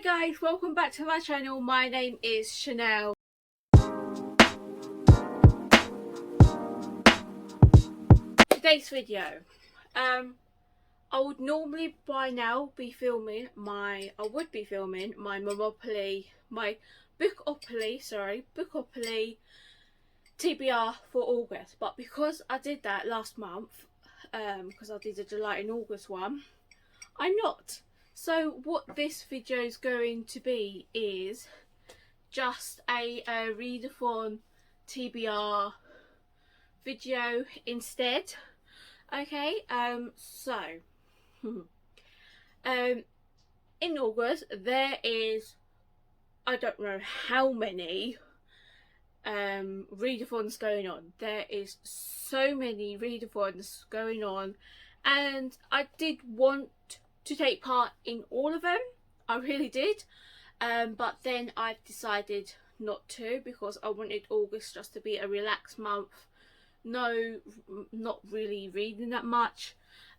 Hi guys, welcome back to my channel. My name is Chanel. Today's video, I would normally by now be filming my Bookopoly TBR for August, but because I did that last month, because I did a July and August one, I'm not. So what this video is going to be is just a readathon TBR video instead. Okay, so in August there is, I don't know how many readathons going on. There is so many readathons going on, and I did want to take part in all of them. I really did, but then I've decided not to, because I wanted August just to be a relaxed month. No, not really reading that much.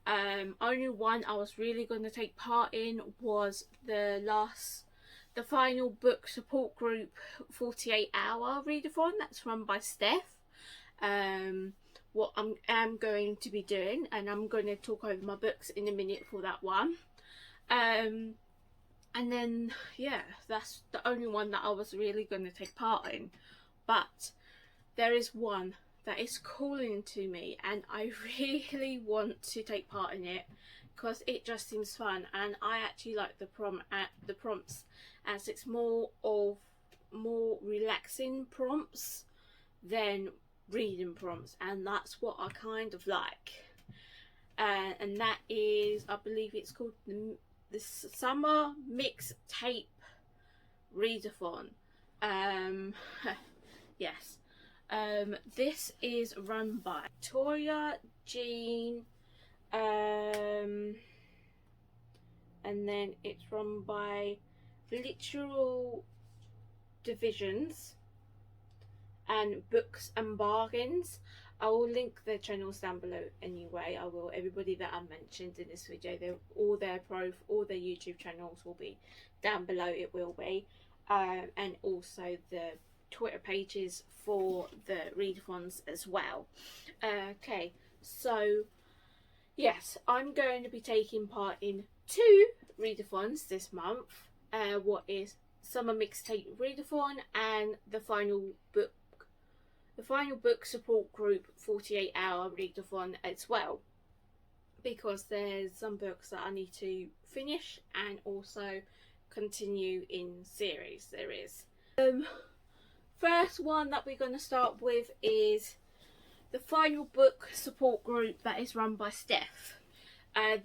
Only one I was really going to take part in was the final book support group 48-hour readathon that's run by Steph. What I am going to be doing, and I'm going to talk over my books in a minute for that one. And then yeah, that's the only one that I was really going to take part in. But there is one that is calling to me, and I really want to take part in it because it just seems fun, and I actually like the prompts, as it's more relaxing prompts than reading prompts, and that's what I kind of like. And that is, I believe it's called the Summer MixTape Readathon. Yes. This is run by Victoria, Jean, and then it's run by Literal Divisions and Books and Bargains. I will link their channels down below anyway. I will. Everybody that I mentioned in this video, all their YouTube channels will be down below. It will be, and also the Twitter pages for the readathons as well. Okay, so yes, I'm going to be taking part in 2 readathons this month. What is Summer MixTape Readathon and the final book support group 48-hour readathon as well, because there's some books that I need to finish and also continue in series. There is first one that we're going to start with is the final book support group that is run by Steph.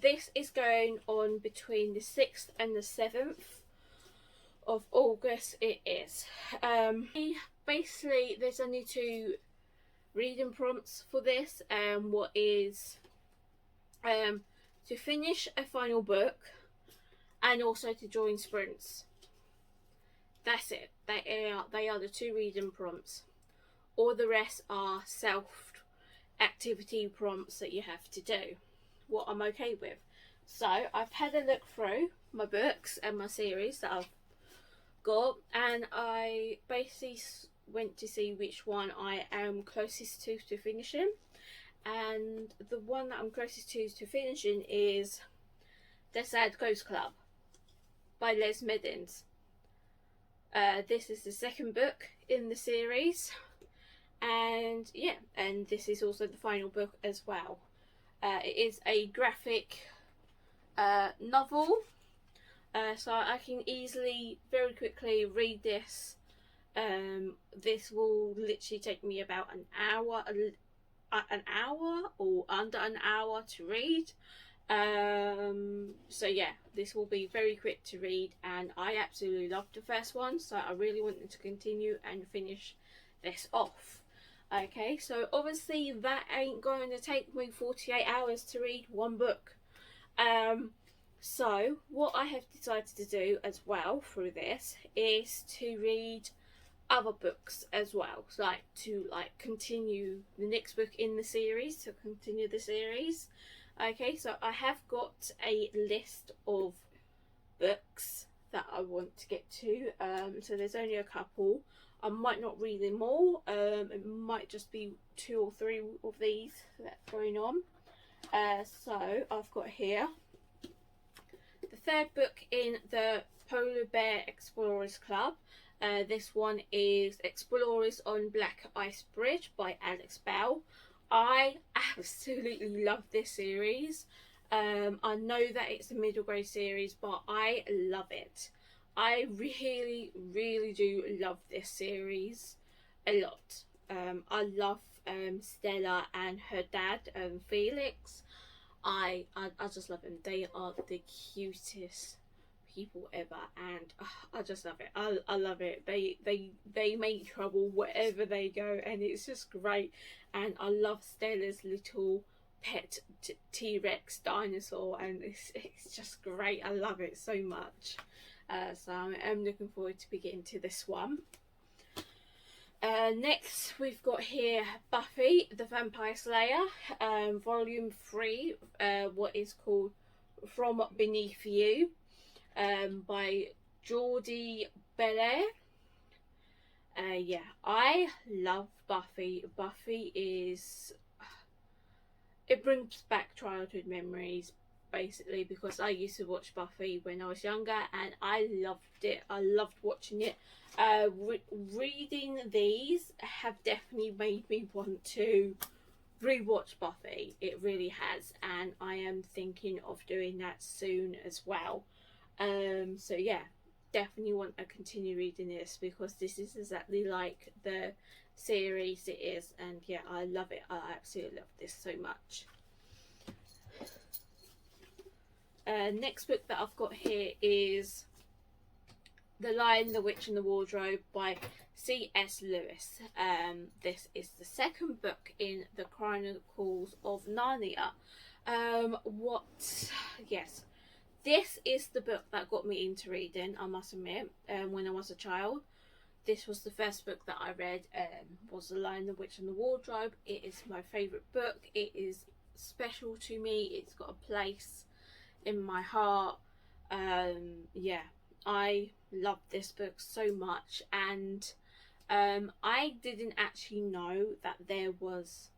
This is going on between the 6th and the 7th of August. It is basically there's only 2 reading prompts for this, what is to finish a final book and also to join sprints. That's it. They are the 2 reading prompts. All the rest are self activity prompts that you have to do, what I'm okay with. So I've had a look through my books and my series that I've got, and I basically went to see which one I am closest to finishing, and the one that I'm closest to finishing is The Sad Ghost Club by Les Medins. This is the 2nd book in the series, and yeah, and this is also the final book as well. It is a graphic novel, so I can easily, very quickly read this. This will literally take me about an hour or under an hour to read. So yeah, this will be very quick to read, and I absolutely loved the first one, so I really wanted to continue and finish this off. Okay, so obviously that ain't going to take me 48 hours to read one book. So what I have decided to do as well through this is to read other books as well, so to continue the next book in the series, to continue the series. Okay, so I have got a list of books that I want to get to. So there's only a couple. I might not read them all. It might just be 2 or 3 of these that's going on. So I've got here the third book in the Polar Bear Explorers Club. This one is Explorers on Black Ice Bridge by Alex Bell. I absolutely love this series. I know that it's a middle grade series, but I love it. I really, really do love this series a lot. I love Stella and her dad, Felix. I just love them. They are the cutest people ever, and I just love it. I love it. They make trouble wherever they go, and it's just great. And I love Stella's little pet T-Rex dinosaur, and it's just great. I love it so much. So I'm looking forward to getting to this one. Next we've got here Buffy the Vampire Slayer, volume 3, what is called From Beneath You, by Jordi Belair. Yeah, I love Buffy. Buffy is, it brings back childhood memories basically, because I used to watch Buffy when I was younger and I loved it. I loved watching it. Reading these have definitely made me want to rewatch Buffy. It really has, and I am thinking of doing that soon as well. So yeah, definitely want to continue reading this, because this is exactly like the series it is, and yeah, I love it. I absolutely love this so much. Next book that I've got here is The Lion, the Witch and the Wardrobe by C.S. Lewis. This is the second book in the Chronicles of Narnia. Yes, this is the book that got me into reading, I must admit, when I was a child. This was the first book that I read, was The Lion, the Witch and the Wardrobe. It is my favourite book. It is special to me. It's got a place in my heart. Yeah, I love this book so much, and I didn't actually know that there was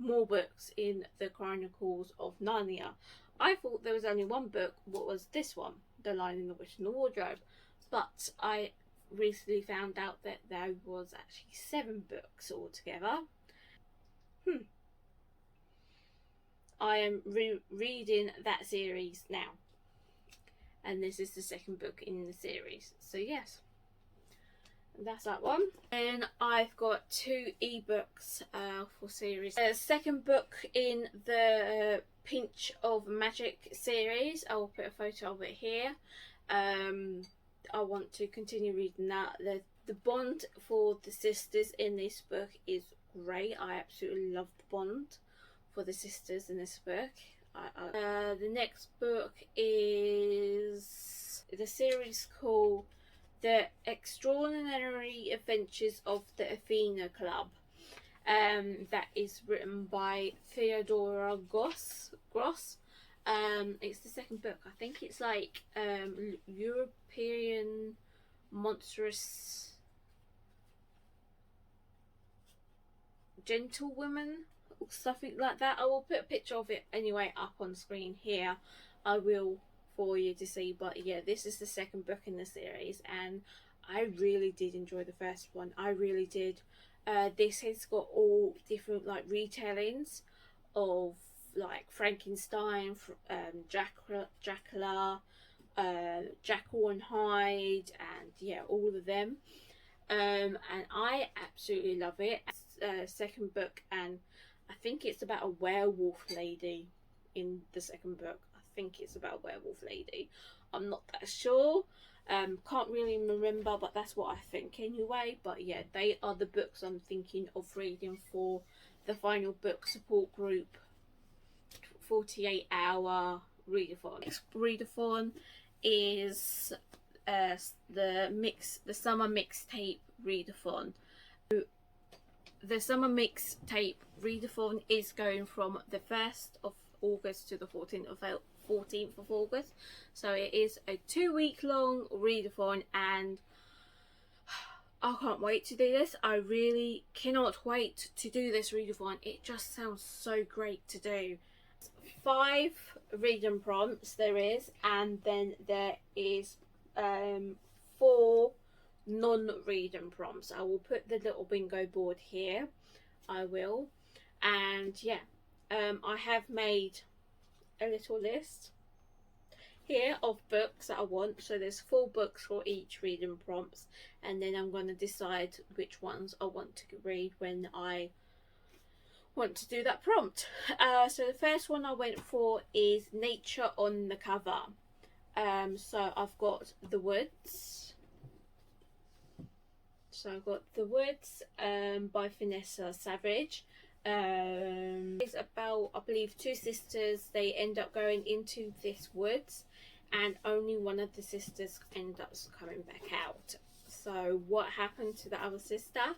more books in the Chronicles of Narnia. I thought there was only one book, what was this one, The Lion, the Witch and the Wardrobe, but I recently found out that there was actually 7 books altogether. I am reading that series now, and this is the second book in the series, so yes, that's that one. And I've got 2 ebooks for series. Second book in the Pinch of Magic series. I will put a photo of it here. I want to continue reading that. The bond for the sisters in this book is great. I absolutely love the bond for the sisters in this book. The next book is the series called The Extraordinary Adventures of the Athena Club. That is written by Theodora Gross. It's the second book. I think it's like European Monstrous Gentlewoman or something like that. I will put a picture of it anyway up on screen here. I will for you to see, but yeah, this is the second book in the series, and I really did enjoy the first one. I really did. This has got all different like retellings of like Frankenstein, Dracula, Jekyll and Hyde, and yeah, all of them. And I absolutely love it. Second book, and I think it's about a werewolf lady in the second book. I think it's about a werewolf lady. I'm not that sure. Can't really remember, but that's what I think anyway. But yeah, they are the books I'm thinking of reading for the final book support group 48-hour readathon. Next readathon is the summer mixtape readathon. The summer mixtape readathon is going from the 1st of August to the 14th 14th of August. So it is a 2-week long readathon, and I can't wait to do this. I really cannot wait to do this readathon. It just sounds so great to do. 5 reading prompts there is, and then there is 4 non-reading prompts. I will put the little bingo board here. I will. And yeah, I have made a little list here of books that I want. So there's 4 books for each reading prompts, and then I'm going to decide which ones I want to read when I want to do that prompt. So the first one I went for is nature on the cover. So I've got The Woods. So I've got The Woods by Vanessa Savage. It's about, I believe, 2 sisters. They end up going into this woods, and only one of the sisters ends up coming back out. So what happened to the other sister?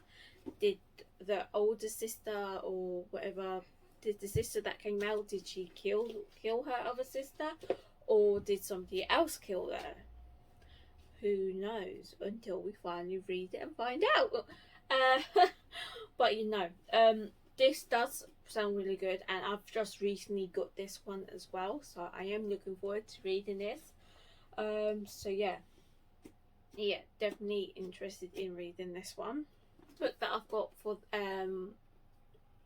Did the older sister or whatever, did the sister that came out, did she kill her other sister, or did somebody else kill her? Who knows, until we finally read it and find out. But you know, this does sound really good, and I've just recently got this one as well, so I am looking forward to reading this. So yeah, definitely interested in reading this one. Book that I've got for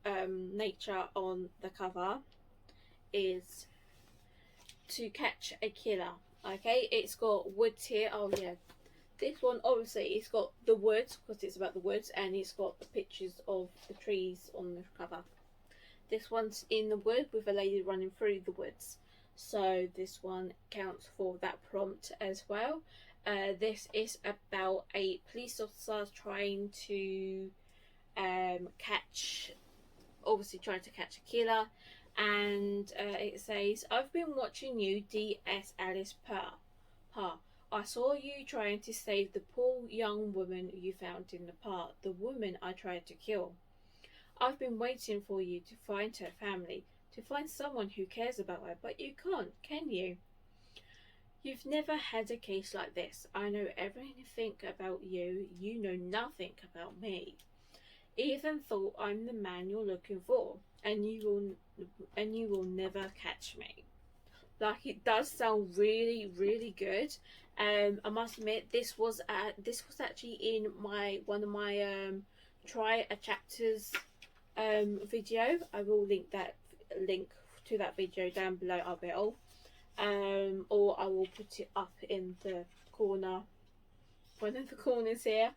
nature on the cover is To Catch a Killer. Okay, it's got woods here. Oh yeah, this one obviously it's got the woods because it's about the woods, and it's got the pictures of the trees on the cover. This one's in the wood with a lady running through the woods, so this one counts for that prompt as well. This is about a police officer trying to trying to catch a killer, and it says, "I've been watching you, D.S. Alice Parr. I saw you trying to save the poor young woman you found in the park, the woman I tried to kill. I've been waiting for you to find her family, to find someone who cares about her, but you can't, can you? You've never had a case like this. I know everything about you. You know nothing about me. Even thought I'm the man you're looking for, and you will never catch me." Like, it does sound really, really good. I must admit, this was actually in one of my try a chapters video. I will link to that video down below. I will. Or I will put it up in the corner, one of the corners here.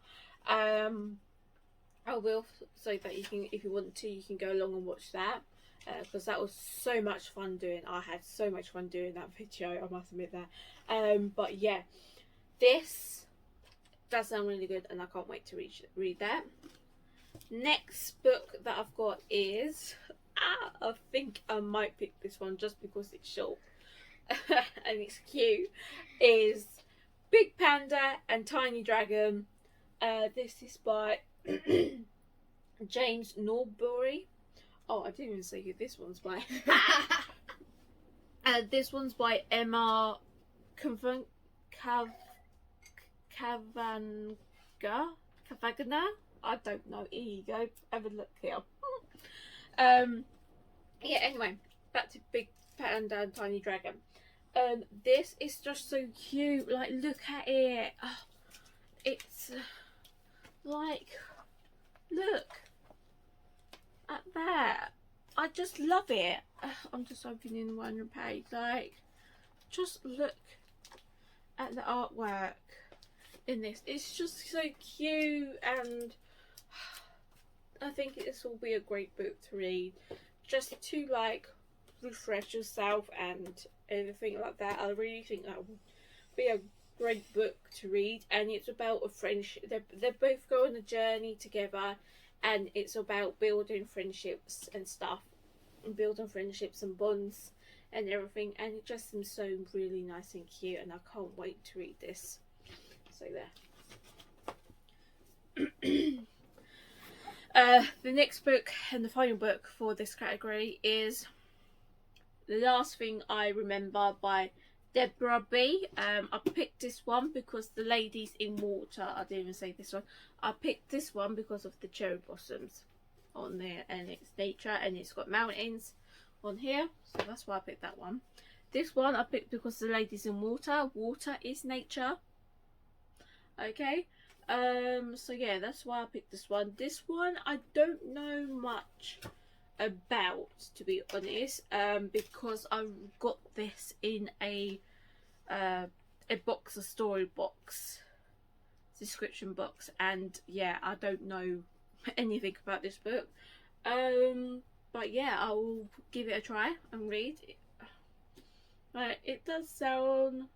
I will, so that you can, if you want to, you can go along and watch that, because that was so much fun doing. I had so much fun doing that video, I must admit that. But yeah, this does sound really good, and I can't wait to read that. Next book that I've got is, I think I might pick this one just because it's short and it's cute, is Big Panda and Tiny Dragon. This is by James Norbury. Oh, I didn't even say who this one's by. This one's by Emma Cavagna. I don't know. Here you go. Have a look here. Yeah, anyway, back to Big Panda and Tiny Dragon. This is just so cute. Like, look at it. Oh, it's like, look at that. I just love it. I'm just opening one page. Like, just look at the artwork in this. It's just so cute, and I think this will be a great book to read, just to like refresh yourself and everything like that. I really think that will be a great book to read, and it's about a friendship. They both go on a journey together, and it's about building friendships and stuff, and building friendships and bonds and everything, and it just seems so really nice and cute, and I can't wait to read this. So there. The next book and the final book for this category is The Last Thing I Remember by Deborah B. I picked this one because the ladies in water. I didn't even say this one. I picked this one because of the cherry blossoms on there, and it's nature, and it's got mountains on here, so that's why I picked that one. This one I picked because the ladies in water. Water is nature. Okay. So yeah, that's why I picked this one. This one I don't know much about, to be honest, because I got this in a box, a story box, description box, and yeah, I don't know anything about this book. But yeah, I will give it a try and read. It does sounds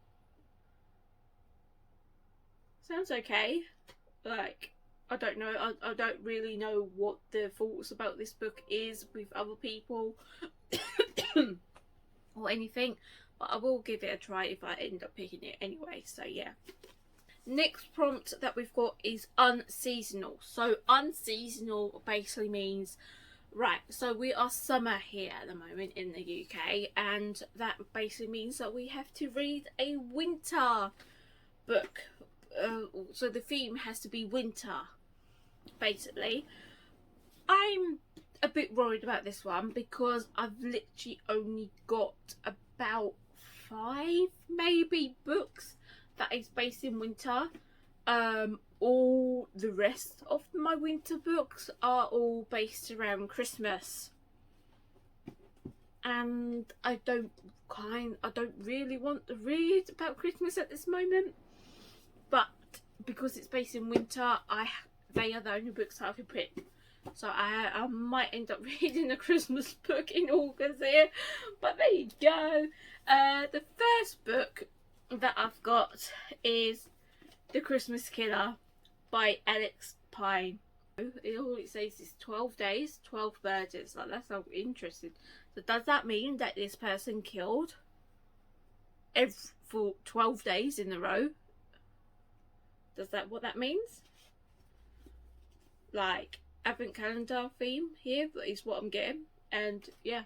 okay. Like, I don't know. I don't really know what the thoughts about this book is with other people or anything, but I will give it a try if I end up picking it anyway. So yeah. Next prompt that we've got is unseasonal. So unseasonal basically means, right, so we are summer here at the moment in the UK, and that basically means that we have to read a winter book. So the theme has to be winter, basically. I'm a bit worried about this one because I've literally only got about 5 maybe books that is based in winter. All the rest of my winter books are all based around Christmas, and I don't really want to read about Christmas at this moment, but because it's based in winter, they are the only books that I can pick. So I might end up reading a Christmas book in August here, but there you go. The first book that I've got is The Christmas Killer by Alex Pine. All it says is 12 days, 12 murders. Like, that sounds interesting. So does that mean that this person killed for 12 days in a row? Does that what that means? Like, Advent calendar theme here is what I'm getting, and yeah,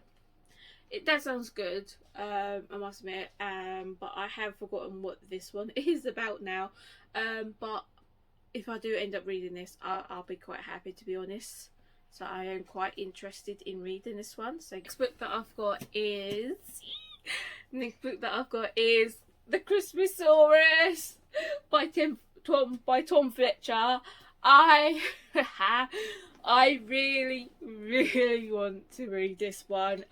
that sounds good. I must admit, but I have forgotten what this one is about now. But if I do end up reading this, I'll be quite happy, to be honest. So I am quite interested in reading this one. So next book that I've got is The Christmasaurus by Tom Fletcher. I really want to read this one,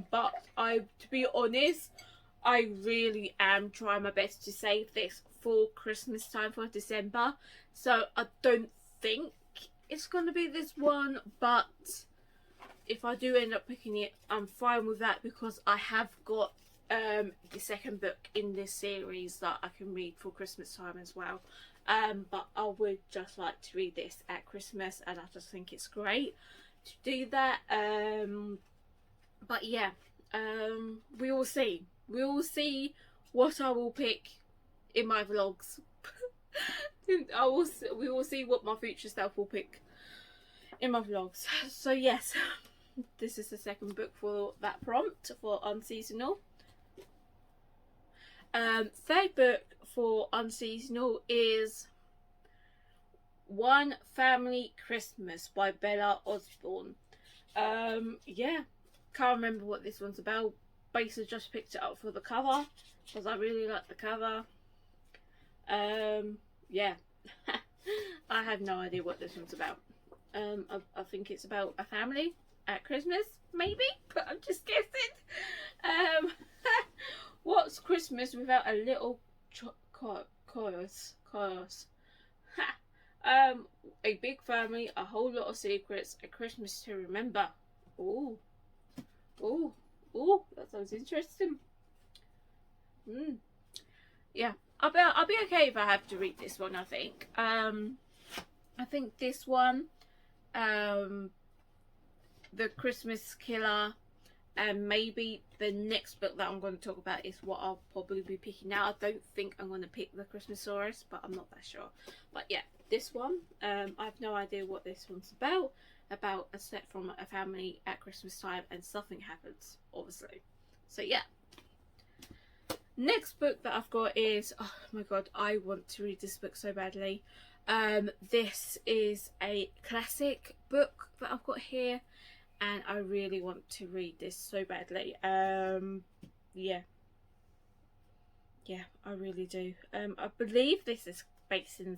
but to be honest, I really am trying my best to save this for Christmas time, for December, so I don't think it's gonna be this one, but if I do end up picking it, I'm fine with that, because I have got the second book in this series that I can read for Christmas time as well. But I would just like to read this at Christmas, and I just think it's great to do that. But yeah, we will see. We will see what I will pick in my vlogs. We will see what my future self will pick in my vlogs. So yes, this is the second book for that prompt for Unseasonal. Third book for Unseasonal is One Family Christmas by Bella Osborne. Yeah, can't remember what this one's about. Basically just picked it up for the cover because I really like the cover. Yeah. I have no idea what this one's about. I think it's about a family at Christmas, maybe, but I'm just guessing. What's Christmas without a little chorus? A big family, a whole lot of secrets, a Christmas to remember. Ooh, that sounds interesting. Yeah, I'll be okay if I have to read this one. I think. I think this one, The Christmas Killer, and maybe the next book that I'm going to talk about is what I'll probably be picking now. I don't think I'm going to pick The Christmasaurus, but I'm not that sure. But yeah, this one, I have no idea what this one's about a set from a family at Christmas time, and something happens, obviously. So yeah. Next book that I've got is, oh my god, I want to read this book so badly. This is a classic book that I've got here, and I really want to read this so badly. Yeah, I really do. I believe this is based in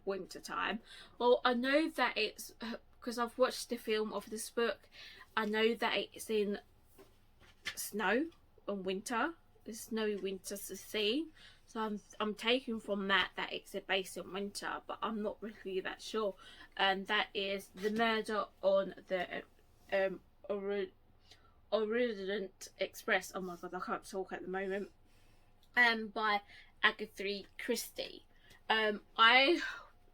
winter time. Well, I know that it's because I've watched the film of this book. I know that it's in snow and winter. The snowy winter scene, so I'm taking from that it's based in winter, but I'm not really that sure. And that is The Murder on the Orient Express. Oh my god, I can't talk at the moment. By Agatha Christie. I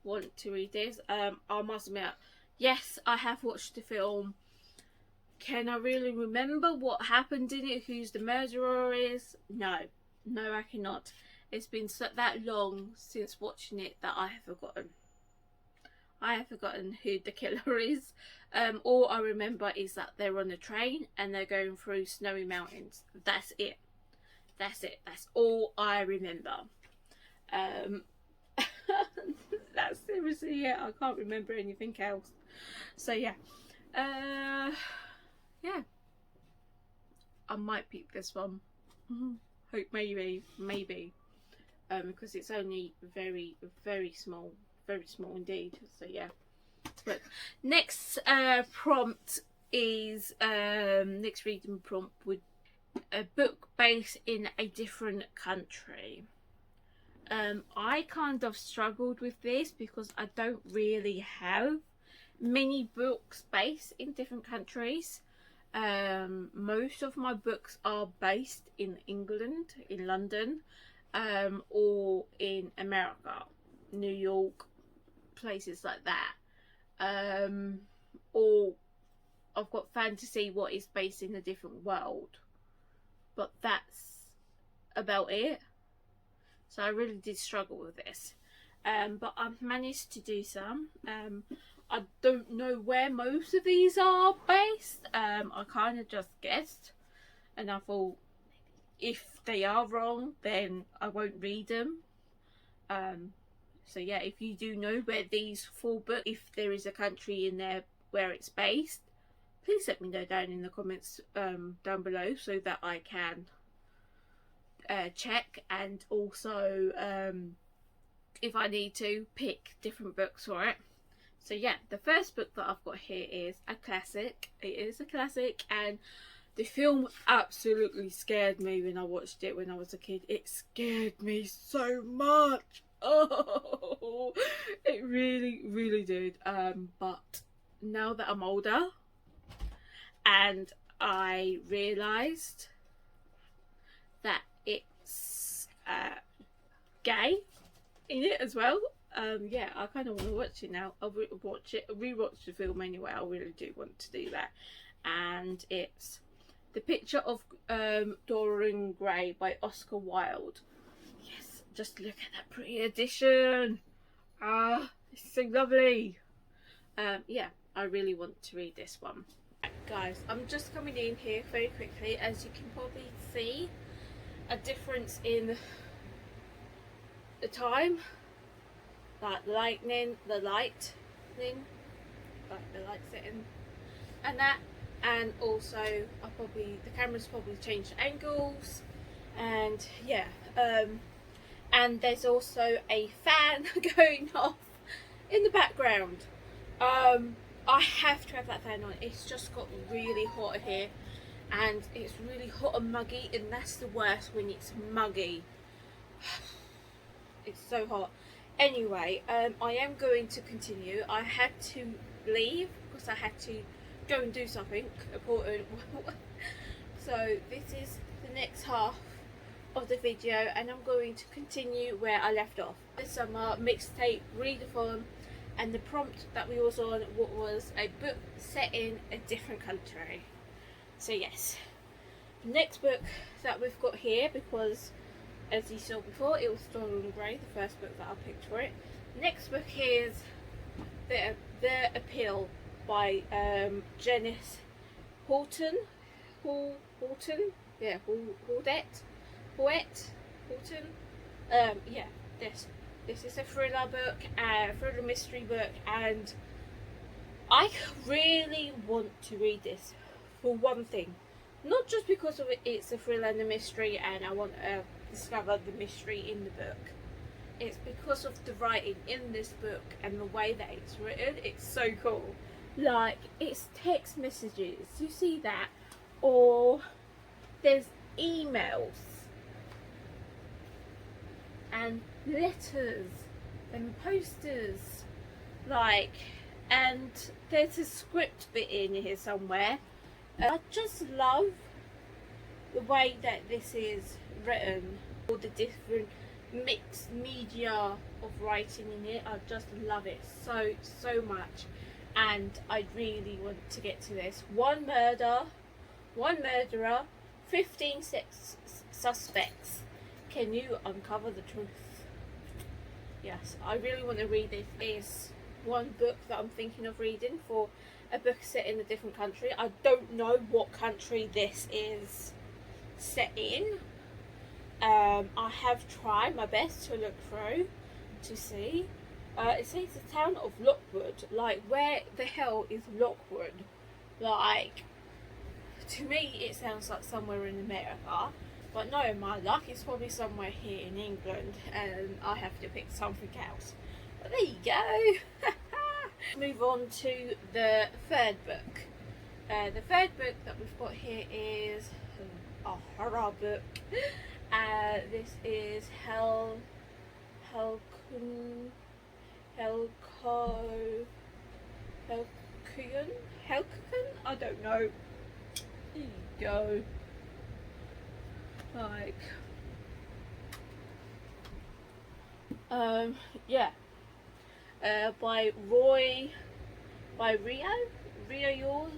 want to read this. I must admit, yes, I have watched the film. Can I really remember what happened in it? Who's the murderer is? No, I cannot. It's been that long since watching it that I have forgotten. I have forgotten who the killer is. All I remember is that they're on a train and they're going through snowy mountains. That's it. That's all I remember. That's seriously it. I can't remember anything else. So yeah. Yeah, I might pick this one. Hope maybe, because it's only very small indeed. So yeah. But next prompt is next reading prompt would a book based in a different country. I kind of struggled with this because I don't really have many books based in different countries. Most of my books are based in England, in London, or in America, New York, places like that. Or I've got fantasy what is based in a different world, but that's about it. So I really did struggle with this, but I've managed to do some. I don't know where most of these are based. I kind of just guessed, and I thought if they are wrong, then I won't read them. So yeah, if you do know where these 4 books, if there is a country in there where it's based, please let me know down in the comments down below so that I can check, and also if I need to pick different books for it. So yeah, the first book that I've got here is a classic. It is a classic, and the film absolutely scared me when I watched it when I was a kid. It scared me so much. Oh, it really did. But now that I'm older and I realised that it's gay in it as well, yeah, I kind of want to watch it now. I'll rewatch the film anyway. I really do want to do that. And it's The Picture of Dorian Gray by Oscar Wilde. Yes, just look at that pretty edition. It's so lovely. Yeah, I really want to read this one. Guys, I'm just coming in here very quickly. As you can probably see a difference in the time, like the light setting and that, and also the camera's probably changed angles, and yeah, and there's also a fan going off in the background. I have to have that fan on. It's just got really hot here, and it's really hot and muggy, and that's the worst when it's muggy. It's so hot. Anyway, I am going to continue. I had to leave because I had to go and do something important. So this is the next half of the video, and I'm going to continue where I left off. This summer MixTape Readathon, and the prompt that we was on was a book set in a different country. So yes, the next book that we've got here, because as you saw before, it was Dorian Gray, the first book that I picked for it. Next book is The Appeal by Janice Horton. yeah, Horton. Yeah, this is a thriller book, thriller mystery book, and I really want to read this for one thing, not just because of it's a thriller and a mystery, and I want to discover the mystery in the book. It's because of the writing in this book and the way that it's written. It's so cool. Like, it's text messages. You see that? Or there's emails and letters and posters. Like, and there's a script bit in here somewhere. I just love the way that this is written. All the different mixed media of writing in it. I just love it so much, and I really want to get to this. One murderer, 15 suspects. Can you uncover the truth? Yes, I really want to read this. It's one book that I'm thinking of reading for a book set in a different country. I don't know what country this is set in. I have tried my best to look through to see. It says the town of Lockwood. Like, where the hell is Lockwood? Like, to me it sounds like somewhere in America, but no, my luck is probably somewhere here in England, and I have to pick something else. But there you go. Move on to the third book. The third book that we've got here is a horror book. This is Helkun. I don't know. There you go. Like, yeah. By Rio yours.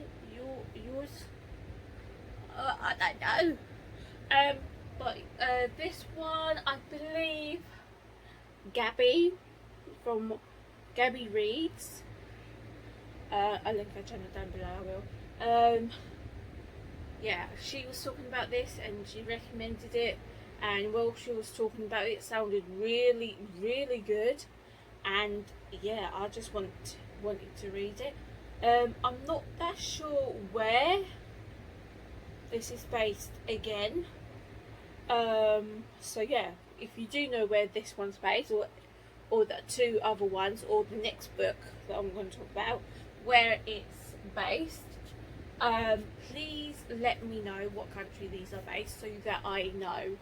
I don't know. But this one, I believe Gabby from Gabby Reads. I'll link her channel down below, I will. Yeah, she was talking about this and she recommended it, and while she was talking about it, it sounded really good, and yeah, I just wanted to read it. I'm not that sure where this is based again. So yeah, if you do know where this one's based, or the two other ones, or the next book that I'm going to talk about, where it's based, please let me know what country these are based, so that I know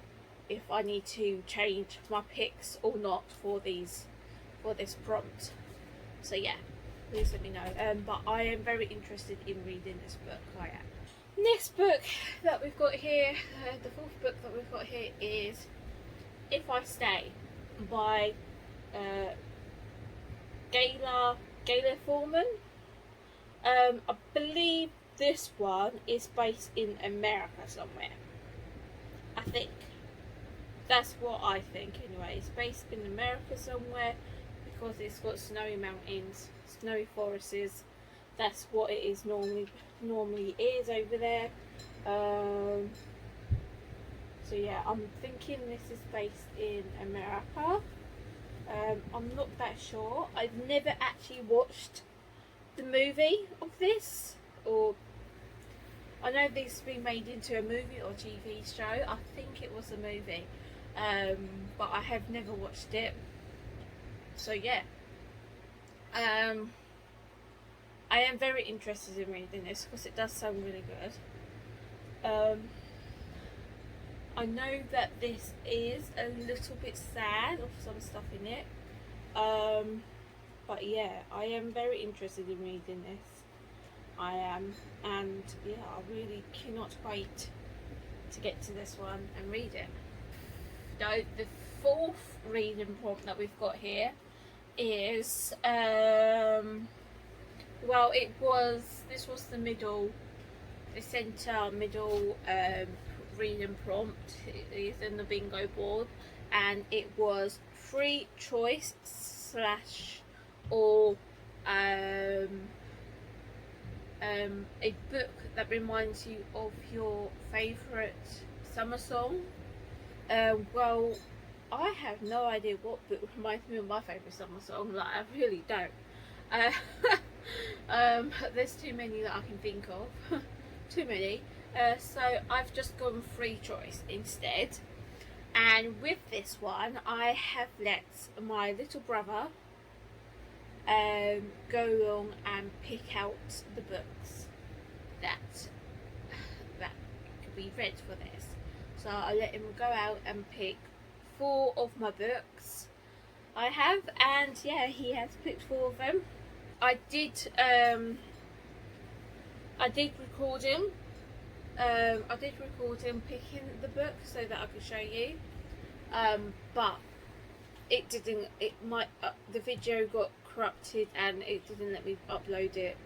if I need to change my picks or not for this prompt. So yeah, please let me know. But I am very interested in reading this book. I am. Next book that we've got here, the fourth book that we've got here is If I Stay by Gayla Foreman. I believe this one is based in America somewhere. I think. That's what I think anyway. It's based in America somewhere because it's got snowy mountains, snowy forests. That's what it is normally is over there. So yeah, I'm thinking this is based in America. I'm not that sure. I've never actually watched the movie of this, or I know this has been made into a movie or TV show. I think it was a movie, but I have never watched it. So yeah, I am very interested in reading this because it does sound really good. I know that this is a little bit sad of some stuff in it, but yeah, I am very interested in reading this. I am, and yeah, I really cannot wait to get to this one and read it. Now, the fourth reading prompt that we've got here is well, this was the center middle reading prompt. It is in the bingo board, and it was free choice / or a book that reminds you of your favorite summer song. Well, I have no idea what book reminds me of my favourite summer song. Like, I really don't. There's too many that I can think of. Too many. So I've just gone free choice instead. And with this one, I have let my little brother go along and pick out the books that could be read for this. So I let him go out and pick 4 of my books I have, and yeah, he has picked 4 of them. I did record him. I did record him picking the book so that I could show you. But it didn't. The video got corrupted and it didn't let me upload it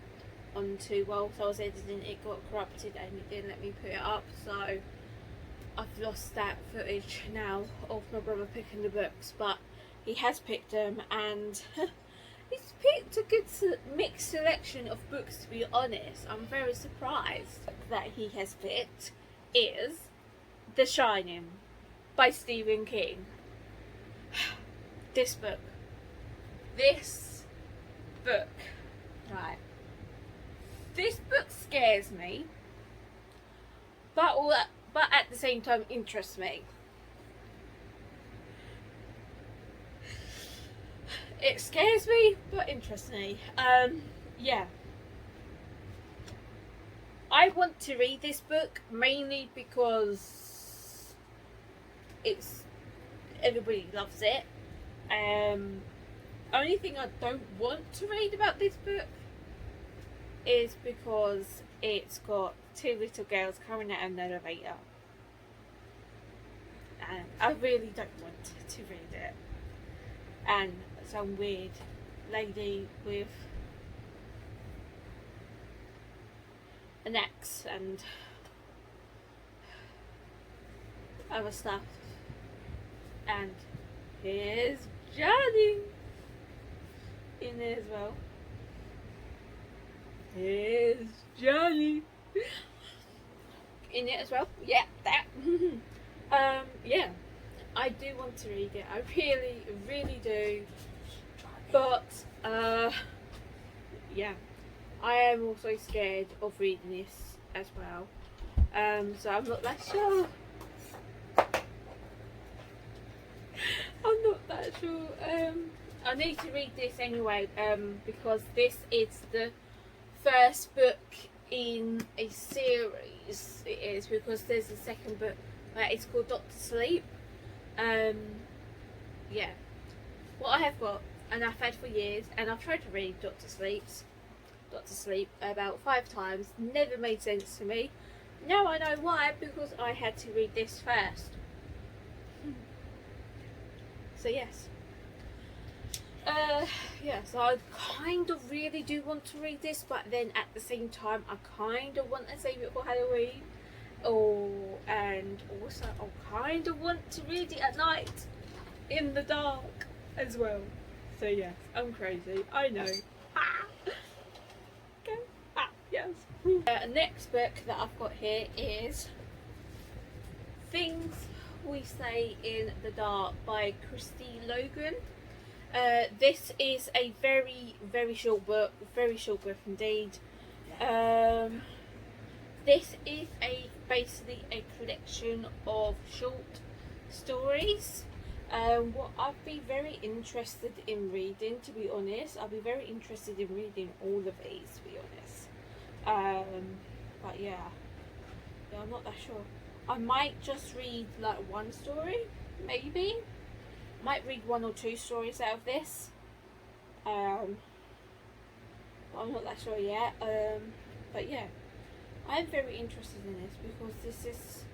onto. Whilst I was editing, it got corrupted and it didn't let me put it up. So I've lost that footage now of my brother picking the books. But he has picked them, and he's picked a good mixed selection of books, to be honest. I'm very surprised that he has picked is The Shining by Stephen King. This book, right, this book scares me, but at the same time interests me. It scares me, but interests me. Yeah. I want to read this book mainly because everybody loves it. Only thing I don't want to read about this book is because it's got 2 little girls coming out of an elevator. And I really don't want to read it. And some weird lady with an axe and other stuff. And here's Johnny in there as well. Here's Johnny in it as well. Yeah, that. Yeah, I do want to read it. I really, really do. But yeah, I am also scared of reading this as well. So I'm not that sure. I'm not that sure. I need to read this anyway, because this is the first book in a series. It is, because there's a second book that is called Doctor Sleep. Yeah, what I have got, and I've had for years, and I've tried to read Doctor Sleep about 5 times. Never made sense to me. Now I know why, because I had to read this first. So yes. Yeah, so I kind of really do want to read this, but then at the same time I kind of want to save it for Halloween. And also I kind of want to read it at night in the dark as well. So yes, I'm crazy, I know. Okay. Yes. Next book that I've got here is Things We Say in the Dark by Christy Logan. This is a very, very short book indeed. This is basically a collection of short stories. What I'd be very interested in reading, to be honest. I'd be very interested in reading all of these, to be honest. But yeah, I'm not that sure. I might just read like one story, maybe. Might read 1 or 2 stories out of this. But I'm not that sure yet. But yeah, I'm very interested in this because this is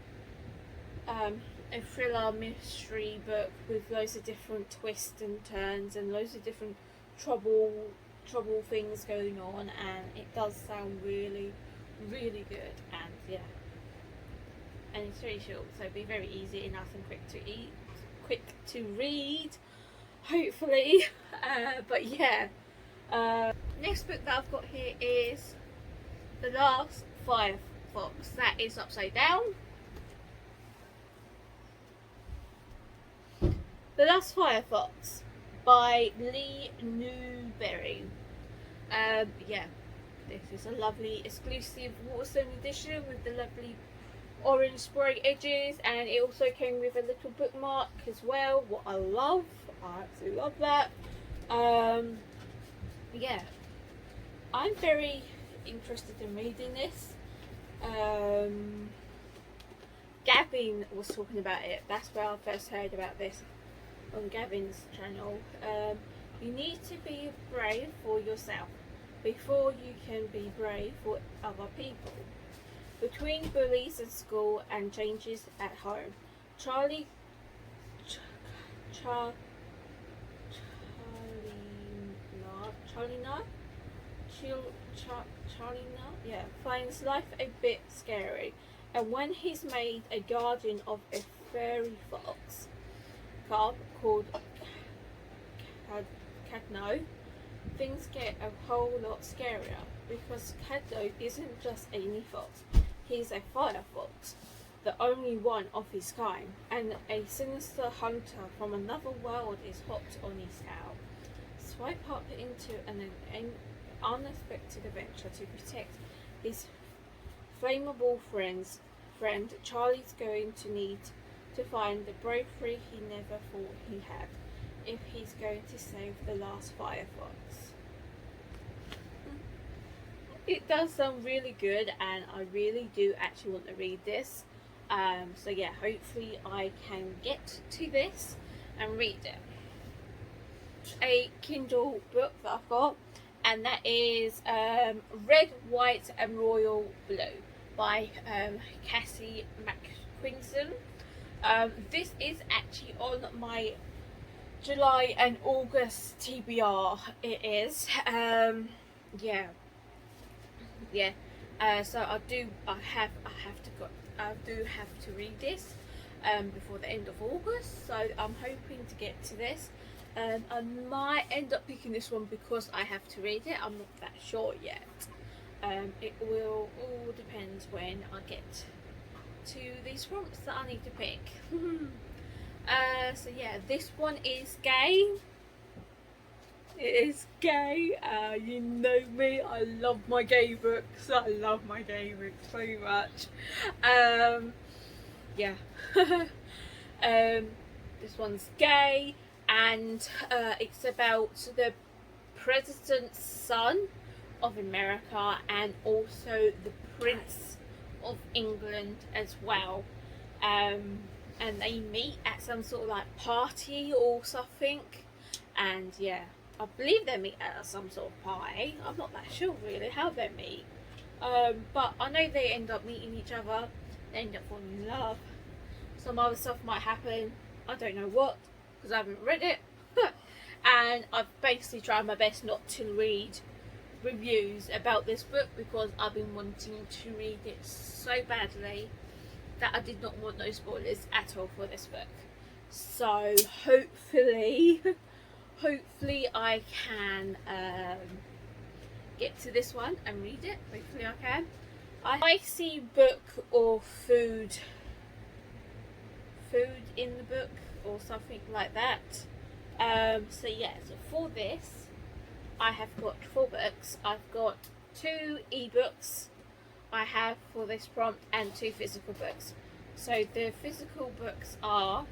a thriller mystery book with loads of different twists and turns and loads of different trouble things going on, and it does sound really, really good. And yeah, and it's very short, so it'll be very easy and nice and quick to read, hopefully. But yeah, next book that I've got here is The Last Firefox. That is upside down. The Last Firefox by Lee Newberry. Yeah, this is a lovely exclusive Waterstone edition with the lovely orange spray edges, and it also came with a little bookmark as well, what I love. I absolutely love that. Yeah, I'm very interested in reading this. Gavin was talking about it. That's where I first heard about this, on Gavin's channel. You need to be brave for yourself before you can be brave for other people. Between bullies at school and changes at home, Charlie finds life a bit scary, and when he's made a guardian of a furry fox cub called Cadno, things get a whole lot scarier, because Cadno isn't just any fox, he's a fire fox, the only one of his kind, and a sinister hunter from another world is hot on his tail. Swipe up into an unexpected adventure to protect his flammable friend. Charlie's going to need to find the bravery he never thought he had if he's going to save the last Firefox. It does sound really good, and I really do actually want to read this. So yeah, hopefully I can get to this and read it. A Kindle book that I've got, and that is Red, White and Royal Blue by Cassie McQuinson. This is actually on my July and August TBR. It is. So I do have to read this before the end of August, so I'm hoping to get to this. I might end up picking this one because I have to read it. I'm not that sure yet. It will all depend when I get to these prompts that I need to pick. So yeah, this one is gay. It is gay. You know me, I love my gay books. I love my gay books so much. Yeah. This one's gay, and it's about the president's son of America and also the Prince of England as well. And they meet at some sort of like party or something, and yeah, I believe they meet at some sort of party. I'm not that sure really how they meet, but I know they end up meeting each other, they end up falling in love. Some other stuff might happen, I don't know what, because I haven't read it. And I've basically tried my best not to read reviews about this book because I've been wanting to read it so badly that I did not want no spoilers at all for this book. So hopefully I can get to this one and read it. Hopefully I can. I see book or food in the book or something like that. So yeah, so for this I have got 4 books. I've got 2 ebooks I have for this prompt and 2 physical books. So the physical books are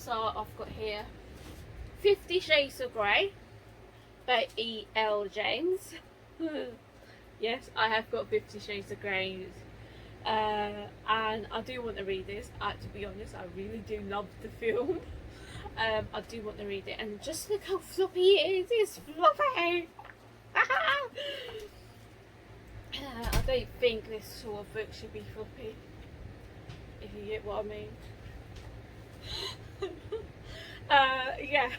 I've got here 50 Shades of Grey by E.L. James. Yes, I have got 50 Shades of Grey, and I do want to read this. To be honest, I really do love the film. I do want to read it, and just look how floppy it is. It's floppy. I don't think this sort of book should be floppy, if you get what I mean. Yeah.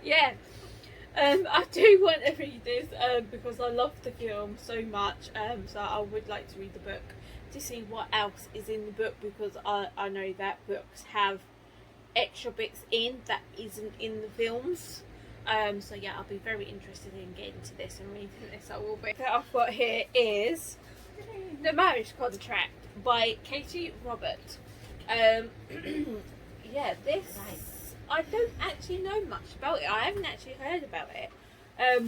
Yeah. I do want to read this because I love the film so much, so I would like to read the book to see what else is in the book, because I know that books have extra bits in that isn't in the films. So yeah, I'll be very interested in getting to this and reading this. I will be. That I've got here is The Marriage Contract by Katie Robert. Yeah, this I don't actually know much about it. I haven't actually heard about it.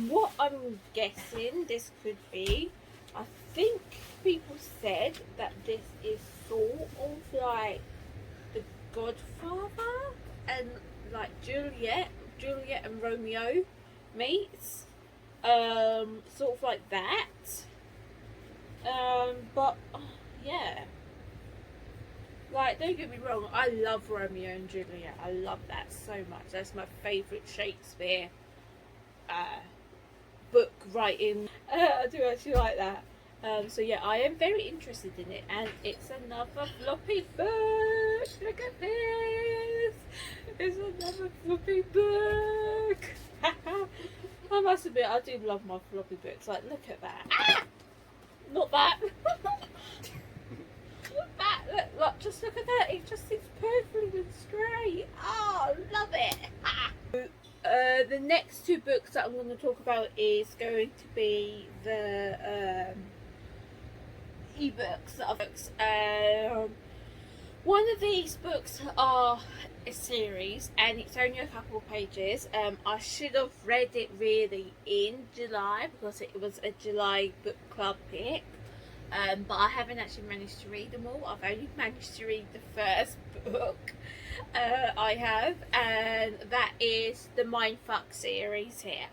What I'm guessing this could be, I think people said that this is sort of like The Godfather and like Juliet and Romeo meets, sort of like that. But yeah, like, don't get me wrong, I love Romeo and Juliet. I love that so much. That's my favourite Shakespeare book writing. I do actually like that. So yeah, I am very interested in it, and it's another floppy book. Look at this. It's another floppy book. I must admit, I do love my floppy books. Like, look at that. Ah! Not that. That, look, just look at that. It just sits perfectly and straight. Oh, love it. The next two books that I'm going to talk about is going to be the e-books that I've one of these books are a series, and it's only a couple of pages. I should have read it really in July because it was a July book club pick. But I haven't actually managed to read them all. I've only managed to read the first book I have, and that is the Mindfuck series here.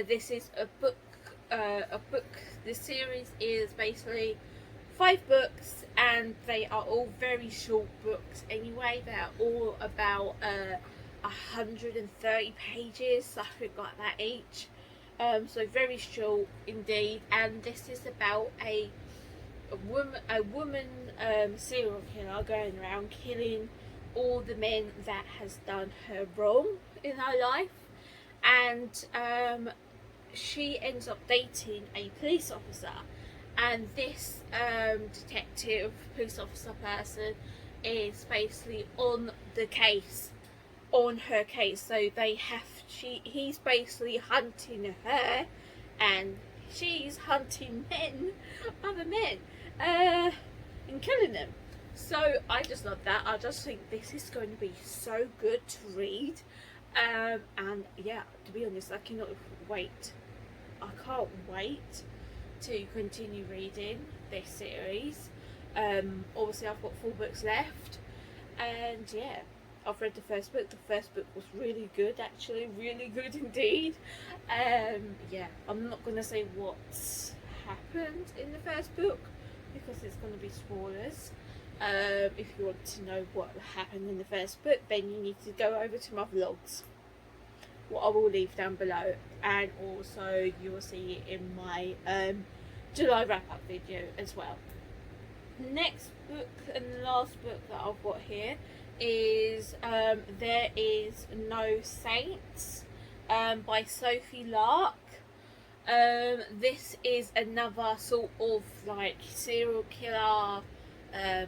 This is a book. The series is basically 5 books, and they are all very short books anyway. They're all about 130 pages, something like that each. So very short indeed, and this is about a woman serial killer going around killing all the men that has done her wrong in her life, and she ends up dating a police officer, and this detective police officer person is basically on her case. So he's basically hunting her, and she's hunting other men, and killing them. So I just love that. I just think this is going to be so good to read, and yeah, to be honest, I cannot wait. I can't wait to continue reading this series. Obviously I've got 4 books left, and yeah, I've read the first book. The first book was really good, actually, really good indeed. Yeah, I'm not going to say what's happened in the first book because it's going to be spoilers. If you want to know what happened in the first book, then you need to go over to my vlogs, what I will leave down below, and also you will see it in my July wrap-up video as well. Next book and last book that I've got here is There Is No Saints by Sophie Lark. This is another sort of like serial killer. I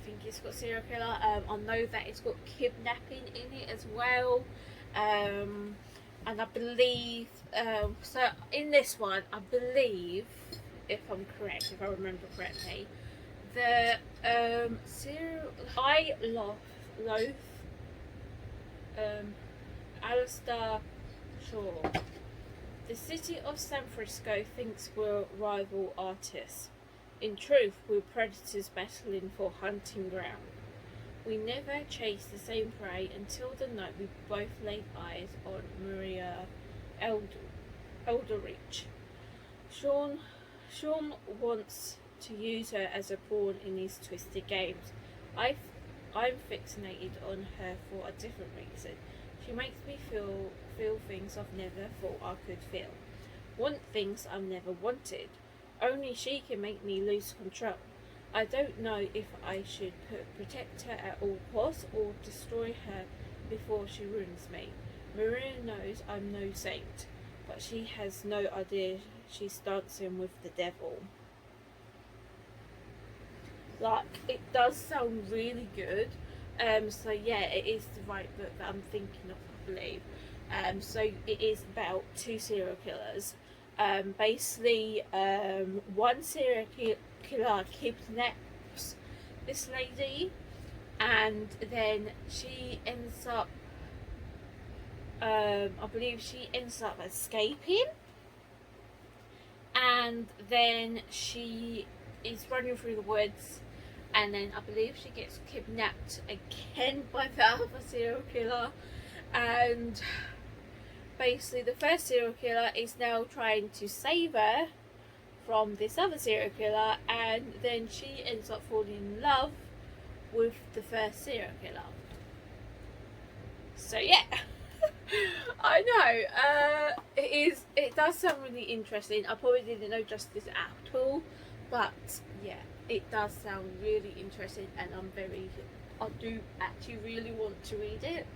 think it's got serial killer. I know that it's got kidnapping in it as well. And I believe so in this one, I believe, if I'm correct, if I remember correctly, the Alistair Shaw. The city of San Francisco thinks we're rival artists. In truth, we're predators battling for hunting ground. We never chase the same prey until the night we both laid eyes on Maria Eldridge. Sean wants to use her as a pawn in his twisted games. I'm fixated on her for a different reason. She makes me feel things I've never thought I could feel. Want things I've never wanted. Only she can make me lose control. I don't know if I should protect her at all costs or destroy her before she ruins me. Maria knows I'm no saint, but she has no idea she's dancing with the devil. Like, it does sound really good. So yeah, it is the right book that I'm thinking of, I believe. So it is about 2 serial killers. Basically, one serial killer kidnaps this lady, and then she ends up, I believe she ends up escaping, and then she is running through the woods, and then I believe she gets kidnapped again by the other serial killer, and basically the first serial killer is now trying to save her from this other serial killer, and then she ends up falling in love with the first serial killer. So yeah. I know, it does sound really interesting. I probably didn't know justice at all, but yeah, it does sound really interesting, and I do actually really want to read it,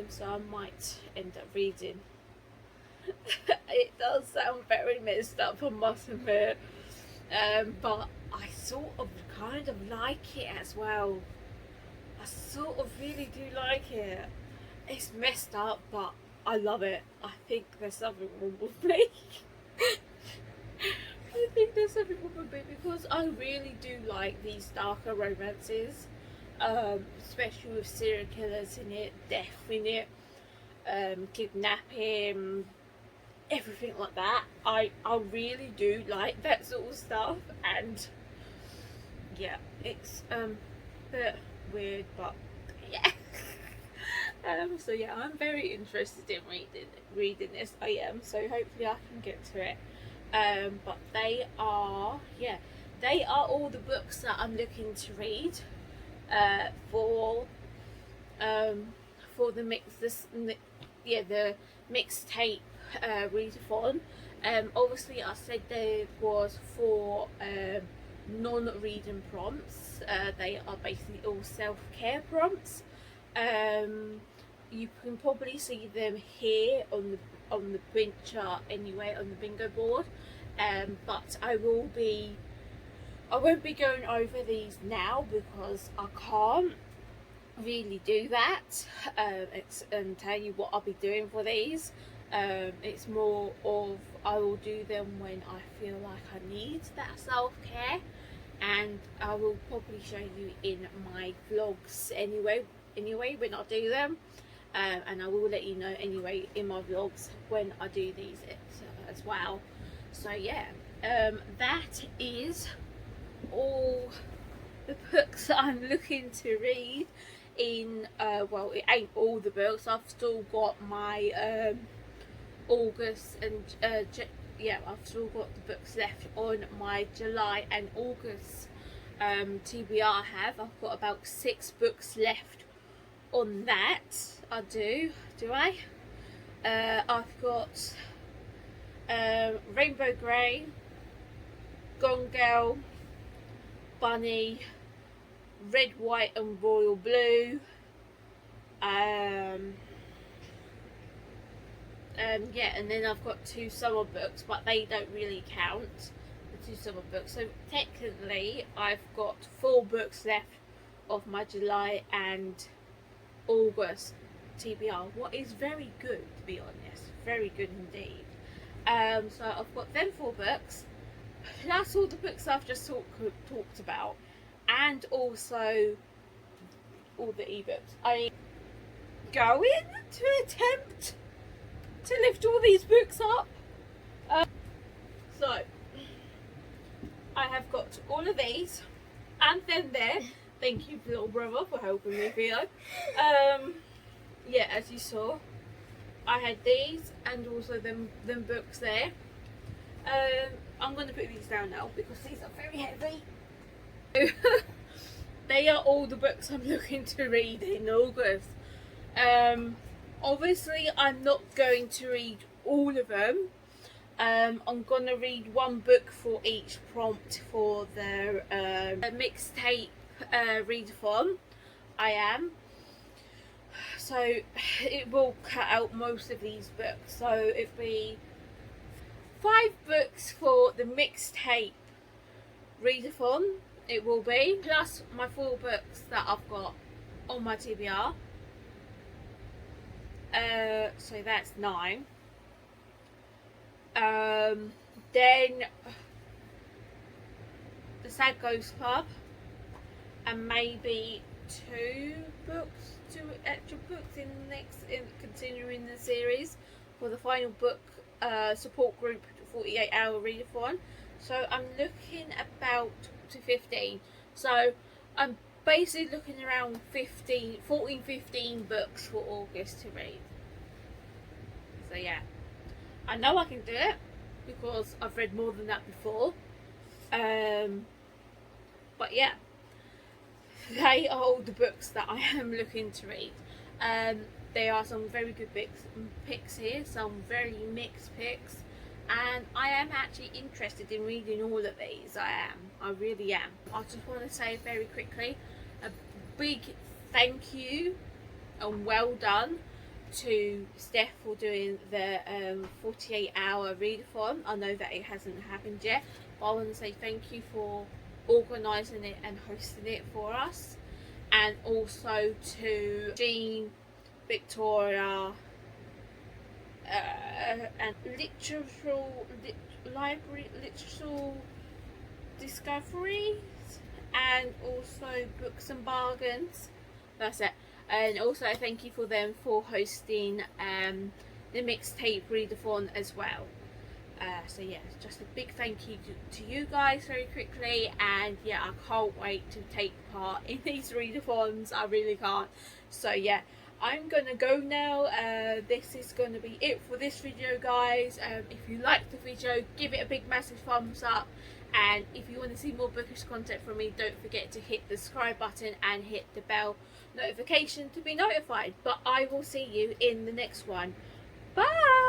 so I might end up reading. It does sound very messed up, I must admit, but I sort of kind of like it as well. I sort of really do like it. It's messed up, but I love it. I think there's something wrong with me. I think there's something wrong with me because I really do like these darker romances, especially with serial killers in it, death in it, kidnapping, everything like that. I really do like that sort of stuff, and yeah, it's a bit weird, but yeah. So yeah, I'm very interested in reading this. I am, so hopefully I can get to it. But they are all the books that I'm looking to read for the the MixTape Readathon. Obviously I said there was 4 non-reading prompts. They are basically all self-care prompts. You can probably see them here on the print chart anyway, on the bingo board, but I won't be going over these now because I can't really do that, and tell you what I'll be doing for these. It's more of I will do them when I feel like I need that self-care, and I will probably show you in my vlogs anyway when I do them, and I will let you know anyway in my vlogs when I do these as well. So yeah, that is all the books that I'm looking to read in well, it ain't all the books. I've still got my August and I've still got the books left on my July and August TBR. I've got about 6 books left on that. I do I? I've got Rainbow Grey, Gone Girl, Bunny, Red, White and Royal Blue, yeah, and then I've got 2 summer books, but they don't really count, the 2 summer books. So technically I've got 4 books left of my July and August TBR, what is very good, to be honest, very good indeed. So I've got them 4 books, plus all the books I've just talked about, and also all the ebooks. I'm going to attempt to lift all these books up. So I have got all of these, and then there. Thank you, little brother, for helping me, Theo. Yeah, as you saw, I had these and also them books there. I'm going to put these down now because these are very heavy. They are all the books I'm looking to read in August. Obviously I'm not going to read all of them. I'm going to read 1 book for each prompt for the MixTape Readathon. I am. So it will cut out most of these books. So it'll be 5 books for the MixTape Readathon. It will be, plus my 4 books that I've got on my TBR. So that's 9. Then the Sad Ghost Club, and maybe 2 extra books in the next, in continuing the series for the final book support group 48-hour readathon. So I'm looking about to 15. So I'm basically looking around 15 books for August to read. So yeah, I know I can do it because I've read more than that before. But yeah, they are all the books that I am looking to read. There are some very good picks here, some very mixed picks, and I am actually interested in reading all of these. I really am. I just want to say very quickly a big thank you and well done to Steph for doing the 48-hour readathon. I know that it hasn't happened yet, but I want to say thank you for organising it and hosting it for us, and also to Jean, Victoria, and Literal Discoveries, and also Books and Bargains. That's it. And also thank you for them for hosting the MixTape Readathon as well. So yeah, just a big thank you to you guys very quickly, and yeah, I can't wait to take part in these readathons. I really can't. So yeah, I'm gonna go now. This is gonna be it for this video, guys. If you liked the video, give it a big massive thumbs up, and if you want to see more bookish content from me, don't forget to hit the subscribe button and hit the bell notification to be notified. But I will see you in the next one. Bye.